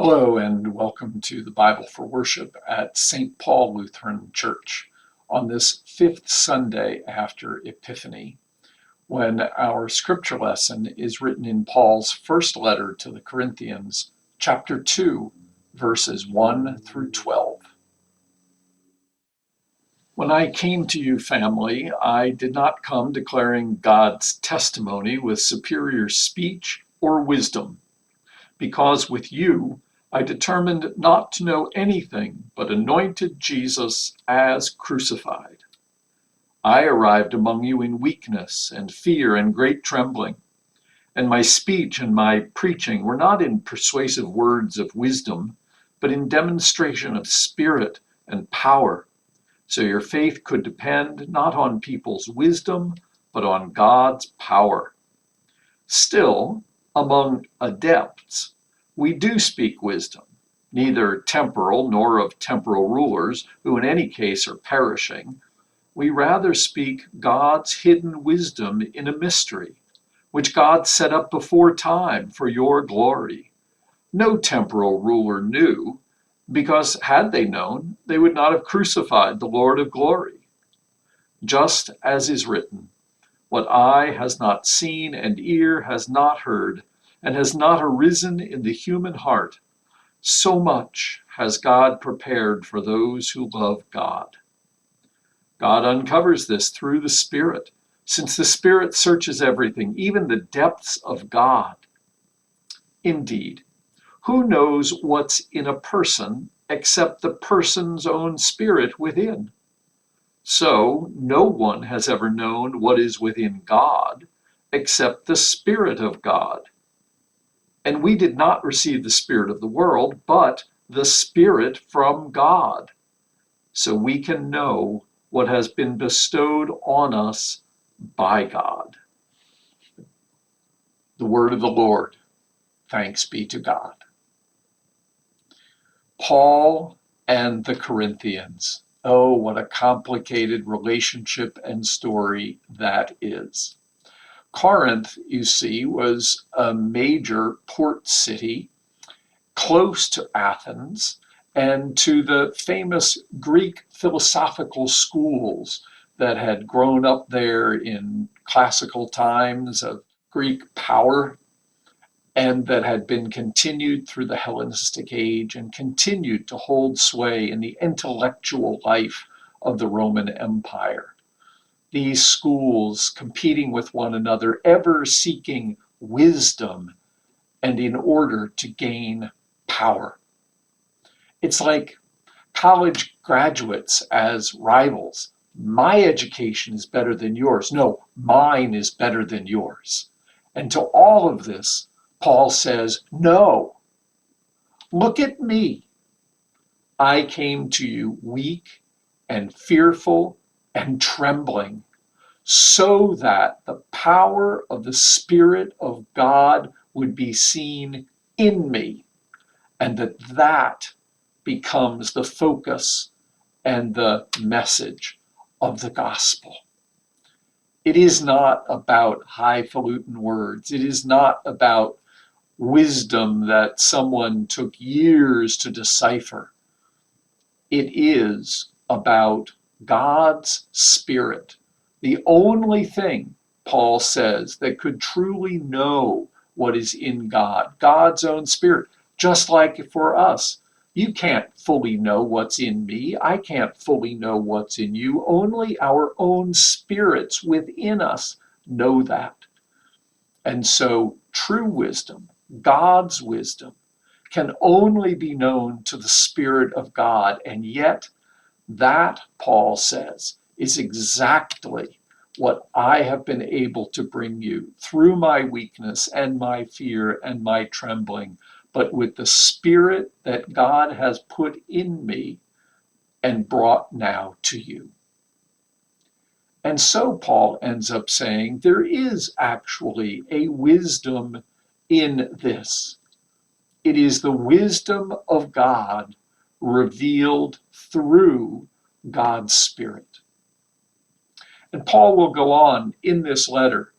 Hello and welcome to the Bible for Worship at St. Paul Lutheran Church on this fifth Sunday after Epiphany, when our scripture lesson is written in Paul's first letter to the Corinthians, chapter 2, verses 1 through 12. When I came to you, family, I did not come declaring God's testimony with superior speech or wisdom, because with you I determined not to know anything but anointed Jesus as crucified. I arrived among you in weakness and fear and great trembling, and my speech and my preaching were not in persuasive words of wisdom, but in demonstration of spirit and power, so your faith could depend not on people's wisdom, but on God's power. Still, among adepts, we do speak wisdom, neither temporal nor of temporal rulers, who in any case are perishing. We rather speak God's hidden wisdom in a mystery, which God set up before time for your glory. No temporal ruler knew, because had they known, they would not have crucified the Lord of glory. Just as is written, what eye has not seen and ear has not heard, and has not arisen in the human heart, so much has God prepared for those who love God. God uncovers this through the Spirit, since the Spirit searches everything, even the depths of God. Indeed, who knows what's in a person except the person's own spirit within? So no one has ever known what is within God except the Spirit of God. And we did not receive the spirit of the world, but the Spirit from God, so we can know what has been bestowed on us by God. The word of the Lord. Thanks be to God. Paul and the Corinthians. Oh, what a complicated relationship and story that is. Corinth, you see, was a major port city close to Athens and to the famous Greek philosophical schools that had grown up there in classical times of Greek power and that had been continued through the Hellenistic age and continued to hold sway in the intellectual life of the Roman Empire. These schools competing with one another, ever seeking wisdom and in order to gain power. It's like college graduates as rivals. My education is better than yours. No, mine is better than yours. And to all of this, Paul says, no, look at me. I came to you weak and fearful and trembling, so that the power of the Spirit of God would be seen in me, and that becomes the focus and the message of the gospel. It is not about highfalutin words. It is not about wisdom that someone took years to decipher. It is about God's Spirit, the only thing, Paul says, that could truly know what is in God, God's own Spirit. Just like for us, you can't fully know what's in me. I can't fully know what's in you. Only our own spirits within us know that. And so true wisdom, God's wisdom, can only be known to the Spirit of God. And yet, that, Paul says, is exactly what I have been able to bring you through my weakness and my fear and my trembling, but with the Spirit that God has put in me and brought now to you. And so Paul ends up saying there is actually a wisdom in this. It is the wisdom of God revealed through God's Spirit. And Paul will go on in this letter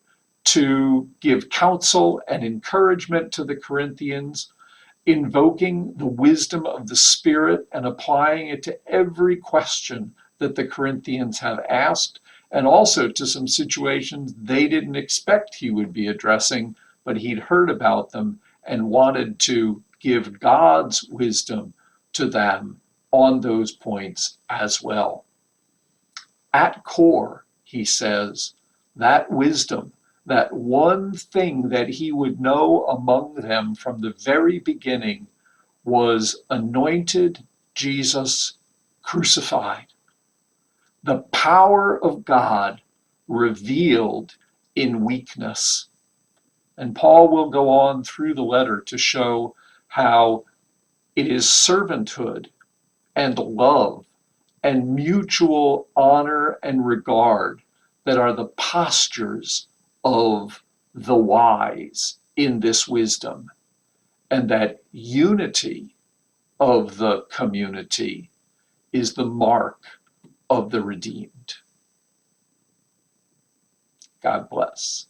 to give counsel and encouragement to the Corinthians invoking the wisdom of the Spirit and applying it to every question that the Corinthians have asked, and also to some situations they didn't expect he would be addressing, but he'd heard about them and wanted to give God's wisdom to them on those points as well. At core, he says, that wisdom, that one thing that he would know among them from the very beginning, was anointed Jesus crucified. The power of God revealed in weakness. And Paul will go on through the letter to show how it is servanthood and love and mutual honor and regard that are the postures of the wise in this wisdom, and that unity of the community is the mark of the redeemed. God bless.